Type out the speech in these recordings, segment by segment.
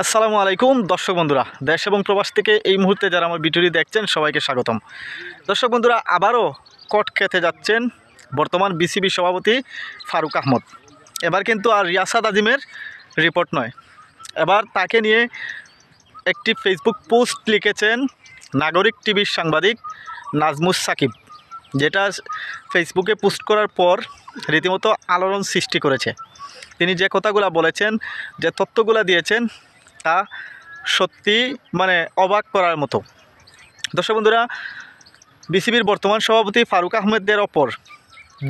আসসালামু আলাইকুম দর্শক বন্ধুরা, দেশ এবং প্রবাস থেকে এই মুহূর্তে যারা আমার ভিডিওটি দেখছেন সবাইকে স্বাগতম। দর্শক বন্ধুরা, আবারও কট খেতে যাচ্ছেন বর্তমান বিসিবি সভাপতি ফারুক আহমদ। এবার কিন্তু আর রিয়াসাত আজিমের রিপোর্ট নয়, এবার তাকে নিয়ে একটি ফেসবুক পোস্ট লিখেছেন নাগরিক টিভির সাংবাদিক নাজমুস সাকিব, যেটা ফেসবুকে পোস্ট করার পর রীতিমতো আলোড়ন সৃষ্টি করেছে। তিনি যে কথাগুলো বলেছেন, যে তথ্যগুলো দিয়েছেন, তা সত্যি অবাক করার মতো। দর্শক বন্ধুরা, বিসিবির বর্তমান সভাপতি ফারুক আহমেদের ওপর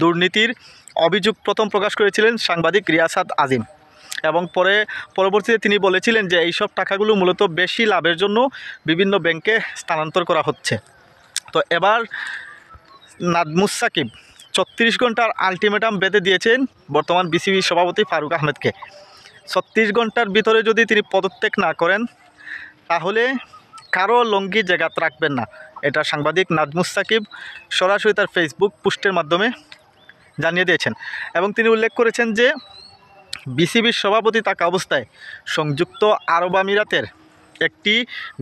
দুর্নীতির অভিযোগ প্রথম প্রকাশ করেছিলেন সাংবাদিক রিয়াসাত আজিম, এবং পরবর্তীতে তিনি বলেছিলেন যে এইসব টাকাগুলো মূলত বেশি লাভের জন্য বিভিন্ন ব্যাংকে স্থানান্তর করা হচ্ছে। তো এবার নাজমুস সাকিব 36 ঘন্টার আলটিমেটাম বেঁধে দিয়েছেন বর্তমান বিসিবি সভাপতি ফারুক আহমেদকে। 36 ঘন্টার ভিতরে যদি তিনি পদত্যাগ না করেন তাহলে কারো লঙ্গি জায়গা রাখবেন না, এটা সাংবাদিক নাজমুস সাকিব সরাসরি তার ফেসবুক পোস্টের মাধ্যমে জানিয়ে দিয়েছেন। এবং তিনি উল্লেখ করেছেন যে বিসিবির সভাপতি থাকা অবস্থায় সংযুক্ত আরব আমিরাতের একটি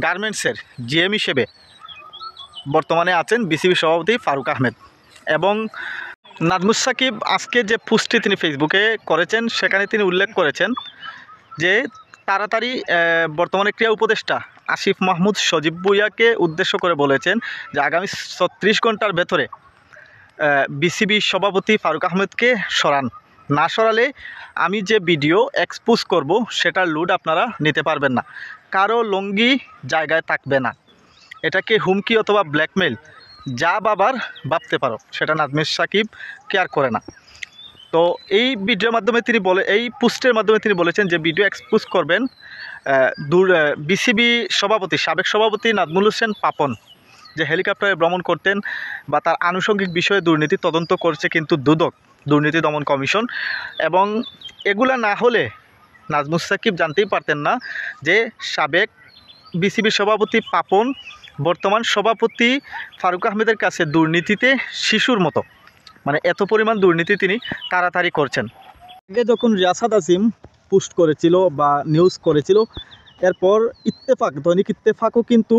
গার্মেন্টসের জিএম হিসেবে বর্তমানে আছেন বিসিবি সভাপতি ফারুক আহমেদ। এবং নাজমুস সাকিব আজকে যে পোস্টটি তিনি ফেসবুকে করেছেন সেখানে তিনি উল্লেখ করেছেন যে তাড়াতাড়ি বর্তমানে ক্রীড়া উপদেষ্টা আসিফ মাহমুদ সজীব ভুঁইয়াকে উদ্দেশ্য করে বলেছেন যে আগামী 36 ঘন্টার ভেতরে বিসিবি সভাপতি ফারুক আহমেদকে সরান, না সরালে আমি যে ভিডিও এক্সপোজ করব সেটার লুড আপনারা নিতে পারবেন না, কারো লঙ্গি জায়গায় থাকবে না। এটাকে হুমকি অথবা ব্ল্যাকমেল যা বাবার ভাবতে পারো, সেটা নাজমুস সাকিব কেয়ার করে না। তো এই ভিডিওর মাধ্যমে এই পোস্টের মাধ্যমে তিনি বলেছেন যে ভিডিও এক্সপোজ করবেন বিসিবি সভাপতি, সাবেক সভাপতি নাজমুল হোসেন পাপন, যে হেলিকপ্টারে ভ্রমণ করতেন বা তার আনুষঙ্গিক বিষয়ে দুর্নীতি তদন্ত করছে কিন্তু দুদক, দুর্নীতি দমন কমিশন। এবং এগুলা না হলে নাজমুস সাকিব জানতেই পারতেন না যে সাবেক বিসিবি সভাপতি পাপন বর্তমান সভাপতি ফারুক আহমেদের কাছে দুর্নীতিতে শিশুর মতো, এত পরিমাণ দুর্নীতি তিনি তাড়াতাড়ি করছেন। আগে যখন রিয়াসাত আজিম পোস্ট করেছিল বা নিউজ করেছিল, এরপর দৈনিক ইত্তেফাকও কিন্তু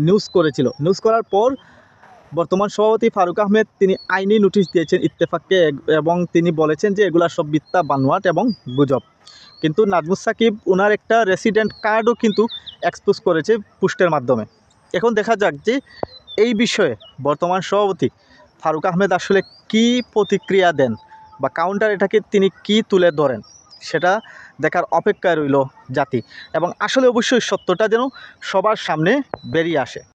নিউজ করেছিল। নিউজ করার পর বর্তমান সভাপতি ফারুক আহমেদ তিনি আইনি নোটিশ দিয়েছেন ইত্তেফাককে, এবং তিনি বলেছেন যে এগুলা সব মিথ্যা, বানোয়াট এবং গুজব। কিন্তু নাজমুস সাকিব ওনার একটা রেসিডেন্ট কার্ডও কিন্তু এক্সপোজ করেছে পোস্টের মাধ্যমে। এখন দেখা যাক যে এই বিষয়ে বর্তমান সভাপতি ফারুক আহমেদ আসলে কি প্রতিক্রিয়া দেন বা কাউন্টার এটাকে তিনি কি তুলে ধরেন, সেটা দেখার অপেক্ষায় রইল জাতি। এবং আসলে অবশ্যই সত্যটা যেন সবার সামনে বেরিয়ে আসে।